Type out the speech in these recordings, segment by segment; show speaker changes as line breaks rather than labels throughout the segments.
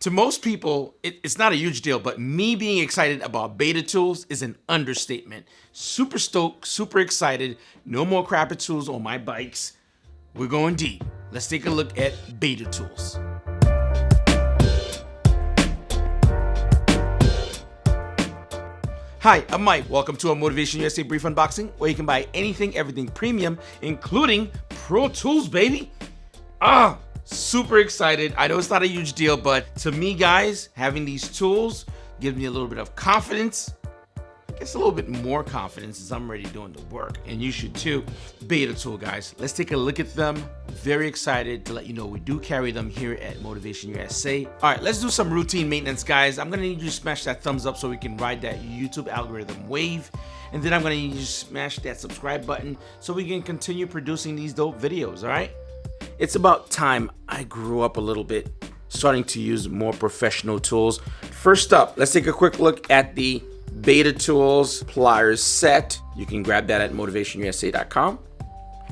To most people, it's not a huge deal, but me being excited about beta tools is an understatement. Super stoked, super excited. No more crappy tools on my bikes. We're going deep. Let's take a look at beta tools. Hi, I'm Mike. Welcome to a Motivation USA brief unboxing, where you can buy anything, everything premium, including Pro Tools, baby. Super excited. I know it's not a huge deal, but to me, guys, having these tools gives me a little bit of confidence. I guess a little bit more confidence as I'm already doing the work, and you should too. Beta tool, guys. Let's take a look at them. Very excited to let you know we do carry them here at Motivation USA. All right, let's do some routine maintenance, guys. I'm gonna need you to smash that thumbs up so we can ride that YouTube algorithm wave. And then I'm gonna need you to smash that subscribe button so we can continue producing these dope videos, all right? It's about time I grew up a little bit, starting to use more professional tools. First up, let's take a quick look at the Beta Tools Pliers set. You can grab that at motivationusa.com.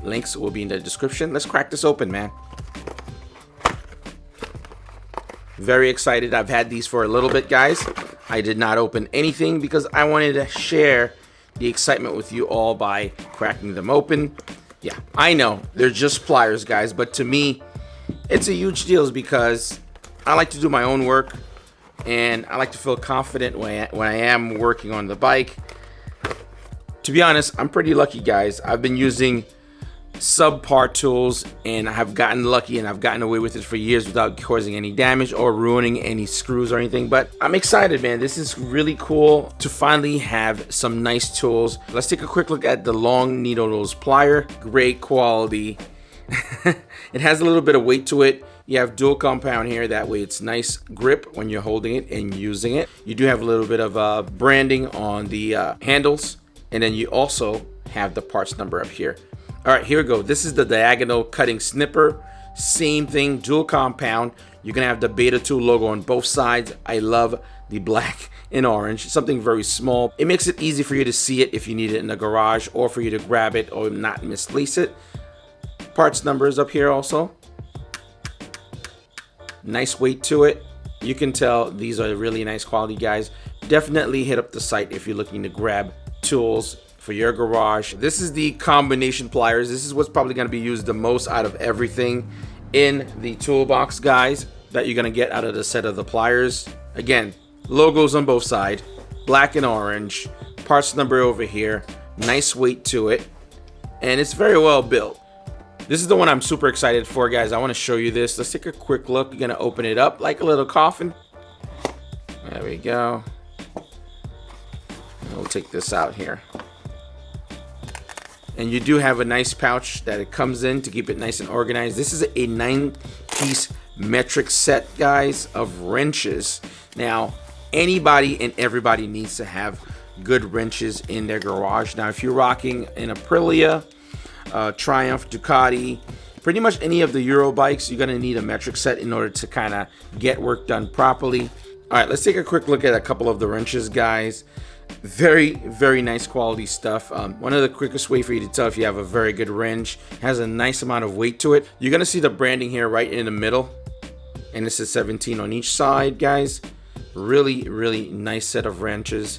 Links will be in the description. Let's crack this open, man. Very excited. I've had these for a little bit, guys. I did not open anything because I wanted to share the excitement with you all by cracking them open. Yeah, I know they're just pliers, guys, but to me, it's a huge deal because I like to do my own work and I like to feel confident when I am working on the bike. To be honest, I'm pretty lucky, guys. I've been using subpar tools and I have gotten lucky and I've gotten away with it for years without causing any damage or ruining any screws or anything. But I'm excited, man. This is really cool to finally have some nice tools. Let's take a quick look at the long needle nose plier. Great quality. It has a little bit of weight to it. You have dual compound here, that way it's nice grip when you're holding it and using it. You do have a little bit of branding on the handles, and then you also have the parts number up here. All right, here we go. This is the diagonal cutting snipper. Same thing, dual compound. You're gonna have the Beta Tool logo on both sides. I love the black and orange, something very small. It makes it easy for you to see it if you need it in the garage or for you to grab it or not misplace it. Parts numbers up here also. Nice weight to it. You can tell these are really nice quality, guys. Definitely hit up the site if you're looking to grab tools for your garage. This is the combination pliers. This is what's probably going to be used the most out of everything in the toolbox, guys, that you're going to get out of the set of the pliers. Again, logos on both sides, black and orange, parts number over here, nice weight to it, and it's very well built. This is the one I'm super excited for, guys. I want to show you this. Let's take a quick look. You're going to open it up like a little coffin. There we go. We'll take this out here. And you do have a nice pouch that it comes in to keep it nice and organized. This is a 9-piece metric set, guys, of wrenches. Now, anybody and everybody needs to have good wrenches in their garage. Now, if you're rocking an Aprilia, Triumph, Ducati, pretty much any of the Euro bikes, you're gonna need a metric set in order to kind of get work done properly. All right, let's take a quick look at a couple of the wrenches, guys. Very, very nice quality stuff. One of the quickest way for you to tell if you have a very good wrench, has a nice amount of weight to it. You're gonna see the branding here right in the middle, and this is 17 on each side, guys. Really, really nice set of wrenches.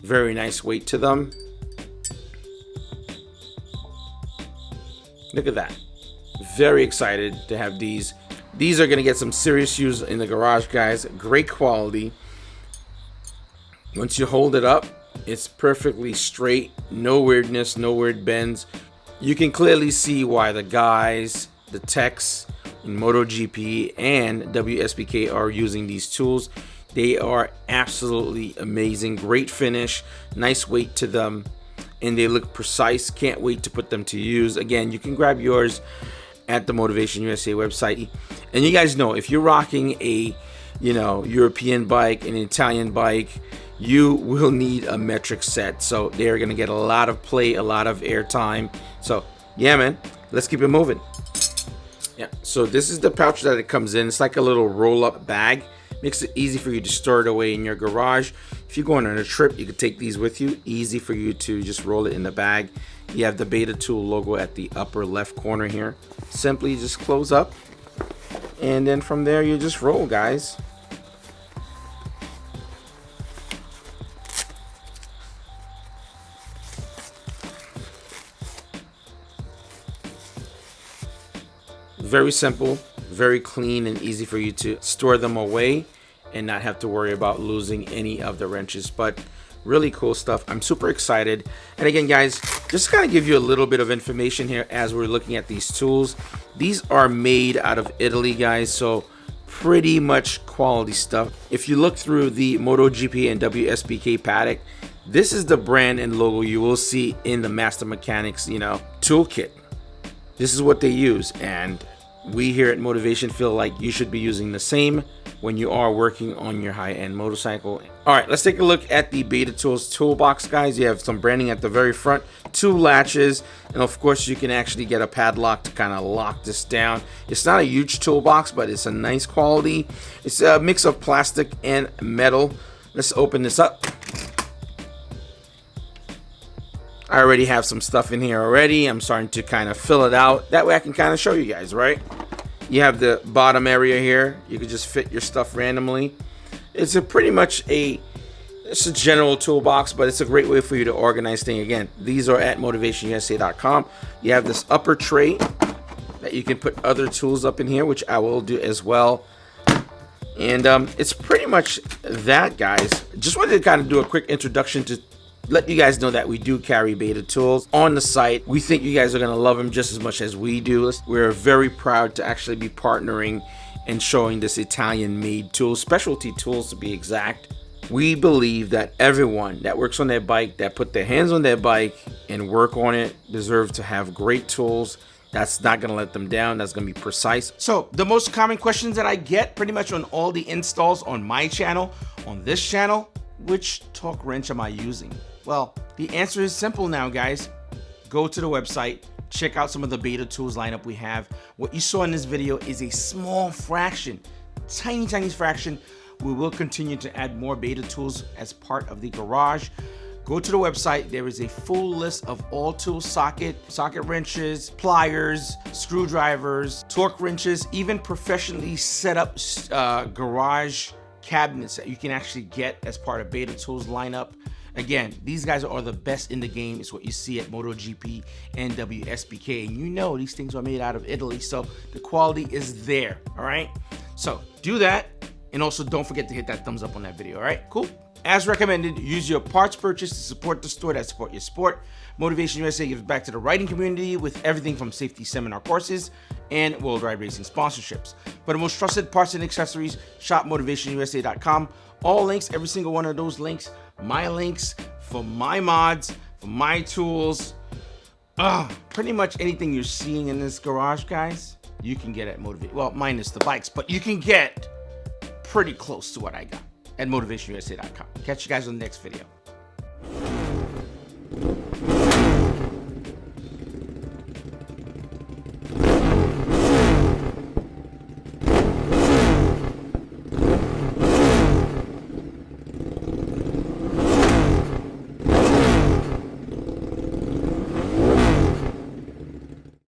Very nice weight to them. Look at that. Very excited to have these. These are gonna get some serious use in the garage, guys. Great quality. Once you hold it up, it's perfectly straight. No weirdness, no weird bends. You can clearly see why the guys, the techs in MotoGP and WSBK are using these tools. They are absolutely amazing. Great finish, nice weight to them, and they look precise. Can't wait to put them to use. Again, you can grab yours at the Motivation USA website. And you guys know, if you're rocking a European bike, an Italian bike, you will need a metric set. So they're gonna get a lot of play, a lot of airtime. So yeah, man, let's keep it moving. Yeah, so this is the pouch that it comes in. It's like a little roll-up bag. Makes it easy for you to store it away in your garage. If you're going on a trip, you can take these with you. Easy for you to just roll it in the bag. You have the Beta Tool logo at the upper left corner here. Simply just close up, and then from there you just roll, guys. very simple, very clean, and easy for you to store them away and not have to worry about losing any of the wrenches. But really cool stuff. I'm super excited. And again, guys, just kind of give you a little bit of information here as we're looking at these tools. These are made out of Italy, guys, so pretty much quality stuff. If you look through the MotoGP and WSBK paddock, this is the brand and logo you will see in the Master Mechanics, toolkit. This is what they use, and we here at Motivation feel like you should be using the same when you are working on your high-end motorcycle. All right, let's take a look at the Beta Tools toolbox, guys. You have some branding at the very front, 2 latches, and of course you can actually get a padlock to kind of lock this down. It's not a huge toolbox, but it's a nice quality. It's a mix of plastic and metal. Let's open this up. I already have some stuff in here already. I'm starting to kind of fill it out. That way I can kind of show you guys, right? You have the bottom area here. You can just fit your stuff randomly. It's it's a general toolbox, but it's a great way for you to organize things. Again, these are at motivationusa.com. You have this upper tray that you can put other tools up in here, which I will do as well. And it's pretty much that, guys. Just wanted to kind of do a quick introduction to let you guys know that we do carry Beta Tools on the site. We think you guys are going to love them just as much as we do. We're very proud to actually be partnering and showing this Italian-made tool, specialty tools to be exact. We believe that everyone that works on their bike, that put their hands on their bike and work on it, deserves to have great tools. That's not going to let them down. That's going to be precise. So the most common questions that I get pretty much on all the installs on my channel, on this channel, which torque wrench am I using? Well, the answer is simple now, guys. Go to the website, check out some of the Beta Tools lineup we have. What you saw in this video is a small fraction, tiny fraction. We will continue to add more Beta Tools as part of the garage. Go to the website. There is a full list of all tool socket wrenches, pliers, screwdrivers, torque wrenches, even professionally set up garage cabinets that you can actually get as part of Beta Tools lineup. Again, these guys are the best in the game. It's what you see at MotoGP and WSBK. And these things are made out of Italy, so the quality is there, all right? So do that, and also don't forget to hit that thumbs up on that video, all right? Cool. As recommended, use your parts purchase to support the store that support your sport. Motivation USA gives back to the riding community with everything from safety seminar courses and World Ride Racing sponsorships. For the most trusted parts and accessories, shop motivationusa.com. All links, every single one of those links, my links for my mods, for my tools, pretty much anything you're seeing in this garage, guys, you can get at Motivation. Well, minus the bikes, but you can get pretty close to what I got at motivationusa.com. Catch you guys on the next video.